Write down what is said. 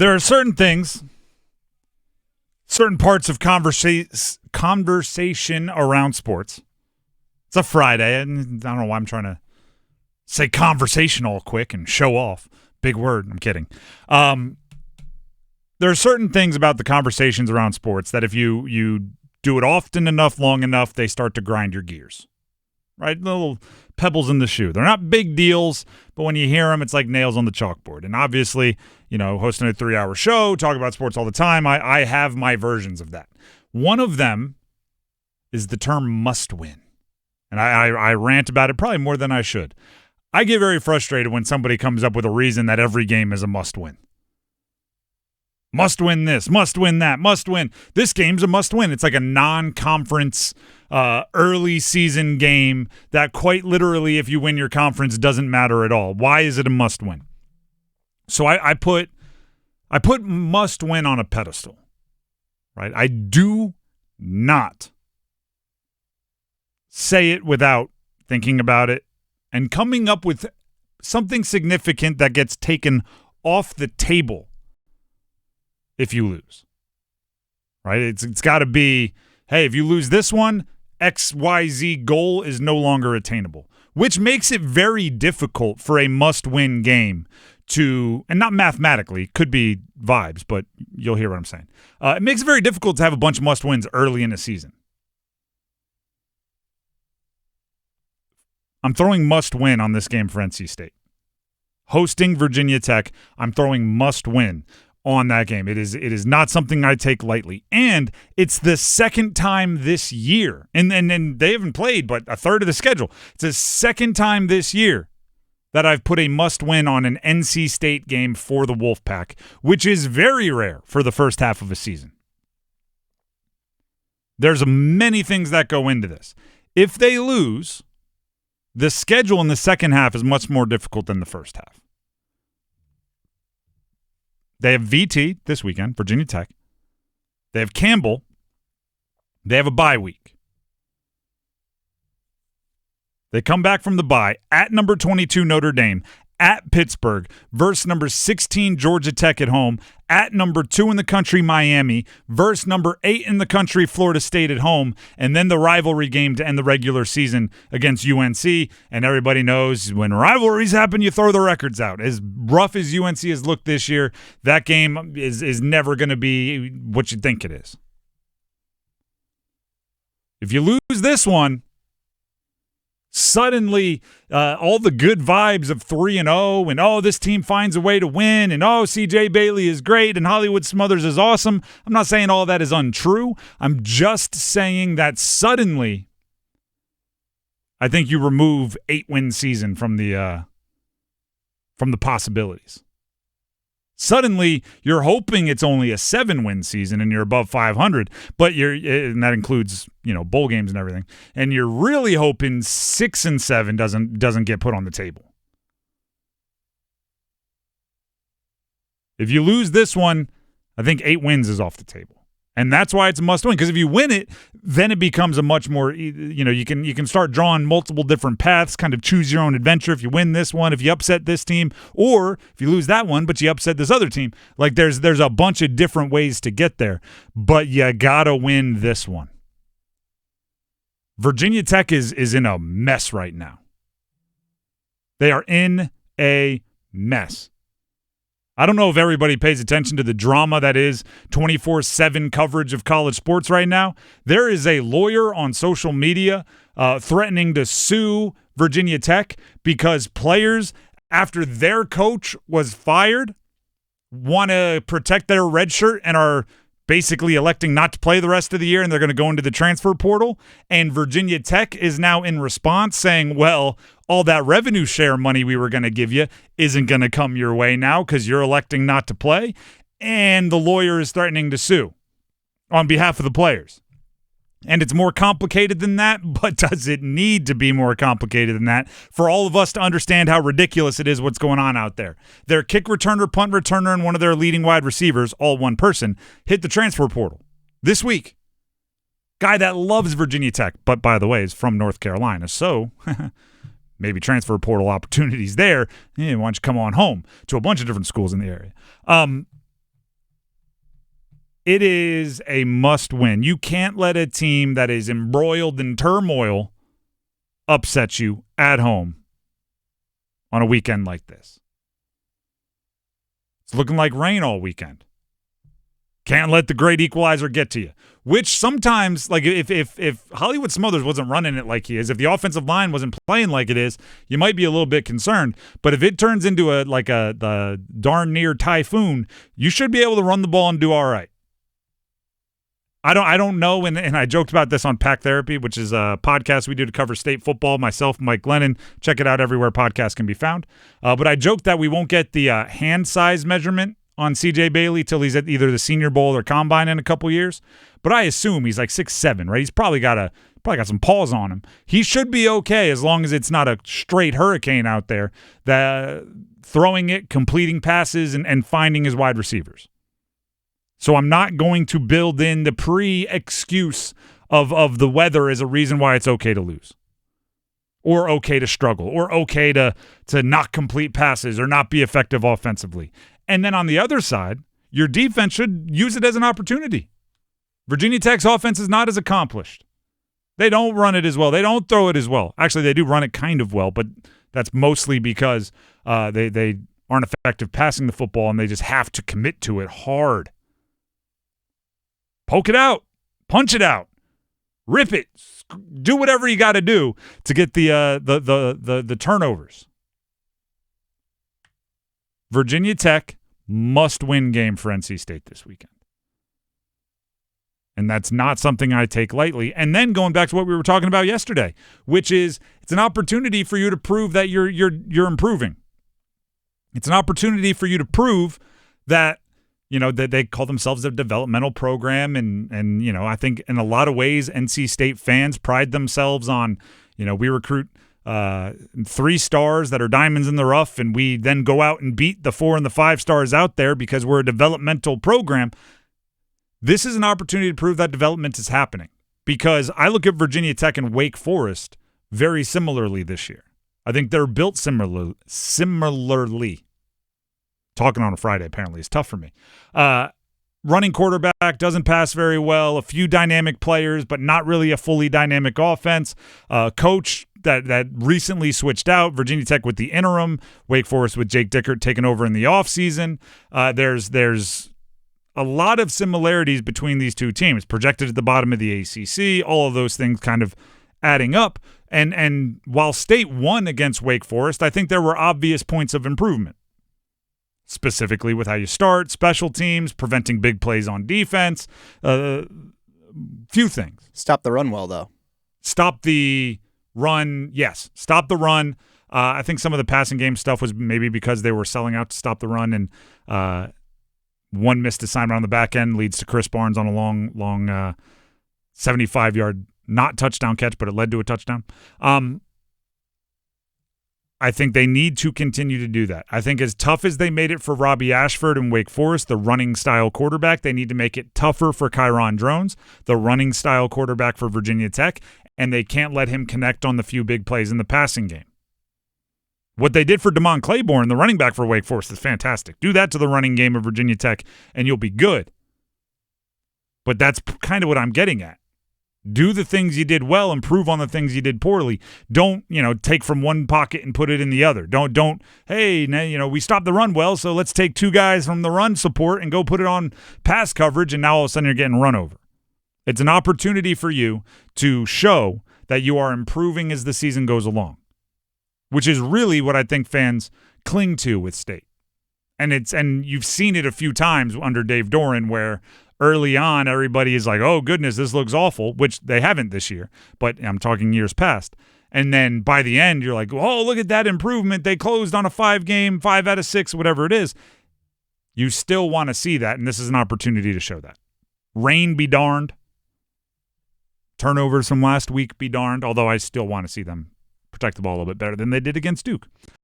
There are certain things, certain parts of conversation around sports. It's a Friday, and I don't know why I'm trying to say conversation all quick and show off. Big word. I'm kidding. There are certain things about the conversations around sports that if you do it often enough, long enough, they start to grind your gears. Right? Little pebbles in the shoe. They're not big deals, but when you hear them, it's like nails on the chalkboard. And obviously, hosting a 3-hour show, talking about sports all the time, I have my versions of that. One of them is the term must win. And I rant about it probably more than I should. I get very frustrated when somebody comes up with a reason that every game is a must win. Must win this, must win that, must win. This game's a must win. It's like a non-conference early season game that quite literally, if you win your conference, doesn't matter at all. Why is it a must win? So I put must win on a pedestal, right? I do not say it without thinking about it and coming up with something significant that gets taken off the table if you lose, right? It's got to be, hey, if you lose this one, XYZ goal is no longer attainable, which makes it very difficult for a must-win game to, and not mathematically, could be vibes, but you'll hear what I'm saying. It makes it very difficult to have a bunch of must-wins early in a season. I'm throwing must-win on this game for NC State. Hosting Virginia Tech, I'm throwing must-win on that game. It is not something I take lightly. And it's the second time this year, and they haven't played but a third of the schedule. It's the second time this year that I've put a must-win on an NC State game for the Wolfpack, which is very rare for the first half of a season. There's many things that go into this. If they lose, the schedule in the second half is much more difficult than the first half. They have VT this weekend, Virginia Tech. They have Campbell. They have a bye week. They come back from the bye at number 22 Notre Dame, at Pittsburgh, versus number 16 Georgia Tech at home, at number 2 in the country Miami, versus number 8 in the country Florida State at home, and then the rivalry game to end the regular season against UNC. And everybody knows when rivalries happen, you throw the records out. As rough as UNC has looked this year, that game is never going to be what you think it is. If you lose this one, suddenly all the good vibes of 3-0 and this team finds a way to win and CJ Bailey is great and Hollywood Smothers is awesome. I'm not saying all that is untrue. I'm just saying that suddenly I think you remove 8-win season from the possibilities. Suddenly, you're hoping it's only a 7-win season and you're above 500, and that includes, bowl games and everything. And you're really hoping 6-7 doesn't get put on the table. If you lose this one, I think 8 wins is off the table. And that's why it's a must win, because if you win it, then it becomes a much more, you can start drawing multiple different paths, kind of choose your own adventure. If you win this one, if you upset this team, or if you lose that one, but you upset this other team, like there's a bunch of different ways to get there, but you gotta win this one. Virginia Tech is in a mess right now. They are in a mess. I don't know if everybody pays attention to the drama that is 24/7 coverage of college sports right now. There is a lawyer on social media threatening to sue Virginia Tech because players, after their coach was fired, want to protect their red shirt and are basically electing not to play the rest of the year, and they're going to go into the transfer portal. And Virginia Tech is now in response saying, well, all that revenue share money we were going to give you isn't going to come your way now because you're electing not to play. And the lawyer is threatening to sue on behalf of the players. And it's more complicated than that, but does it need to be more complicated than that for all of us to understand how ridiculous it is what's going on out there? Their kick returner, punt returner, and one of their leading wide receivers, all one person, hit the transfer portal this week. Guy that loves Virginia Tech, but by the way, is from North Carolina, so maybe transfer portal opportunities there. Why don't you come on home to a bunch of different schools in the area? It is a must-win. You can't let a team that is embroiled in turmoil upset you at home on a weekend like this. It's looking like rain all weekend. Can't let the great equalizer get to you. Which sometimes, like if Hollywood Smothers wasn't running it like he is, if the offensive line wasn't playing like it is, you might be a little bit concerned. But if it turns into the darn near typhoon, you should be able to run the ball and do all right. I don't know, and I joked about this on Pack Therapy, which is a podcast we do to cover state football. Myself, Mike Glennon, check it out everywhere podcasts can be found. But I joked that we won't get the hand size measurement on C.J. Bailey till he's at either the Senior Bowl or Combine in a couple years. But I assume he's like 6'7", right? He's probably got some paws on him. He should be okay as long as it's not a straight hurricane out there that throwing it, completing passes, and finding his wide receivers. So I'm not going to build in the pre-excuse of the weather as a reason why it's okay to lose. Or okay to struggle. Or okay to not complete passes or not be effective offensively. And then on the other side, your defense should use it as an opportunity. Virginia Tech's offense is not as accomplished. They don't run it as well. They don't throw it as well. Actually, they do run it kind of well, but that's mostly because they aren't effective passing the football and they just have to commit to it hard. Poke it out. Punch it out. Rip it. Do whatever you got to do to get the turnovers. Virginia Tech must-win game for NC State this weekend. And that's not something I take lightly. And then going back to what we were talking about yesterday, which is it's an opportunity for you to prove that you're improving. It's an opportunity for you to prove that that they call themselves a developmental program, and I think in a lot of ways NC State fans pride themselves on, we recruit 3 stars that are diamonds in the rough, and we then go out and beat the 4 and the 5 stars out there because we're a developmental program. This is an opportunity to prove that development is happening, because I look at Virginia Tech and Wake Forest very similarly this year. I think they're built similarly. Talking on a Friday apparently is tough for me. Running quarterback, doesn't pass very well. A few dynamic players, but not really a fully dynamic offense. Coach that recently switched out. Virginia Tech with the interim. Wake Forest with Jake Dickert taking over in the offseason. There's a lot of similarities between these two teams. Projected at the bottom of the ACC. All of those things kind of adding up. And while State won against Wake Forest, I think there were obvious points of improvement. Specifically with how you start, special teams, preventing big plays on defense, few things. Stop the run well, though. Stop the run, yes. Stop the run. I think some of the passing game stuff was maybe because they were selling out to stop the run, and one missed assignment on the back end leads to Chris Barnes on a long 75-yard not touchdown catch, but it led to a touchdown. I think they need to continue to do that. I think as tough as they made it for Robbie Ashford and Wake Forest, the running style quarterback, they need to make it tougher for Kyron Drones, the running style quarterback for Virginia Tech, and they can't let him connect on the few big plays in the passing game. What they did for Damon Claiborne, the running back for Wake Forest, is fantastic. Do that to the running game of Virginia Tech, and you'll be good. But that's kind of what I'm getting at. Do the things you did well, improve on the things you did poorly. Don't, take from one pocket and put it in the other. Don't, hey, we stopped the run well, so let's take 2 guys from the run support and go put it on pass coverage, and now all of a sudden you're getting run over. It's an opportunity for you to show that you are improving as the season goes along, which is really what I think fans cling to with State. And you've seen it a few times under Dave Doeren where early on, everybody is like, oh, goodness, this looks awful, which they haven't this year, but I'm talking years past. And then by the end, you're like, oh, look at that improvement. They closed on a 5-game, 5 out of 6, whatever it is. You still want to see that, and this is an opportunity to show that. Rain be darned. Turnovers from last week be darned, although I still want to see them protect the ball a little bit better than they did against Duke.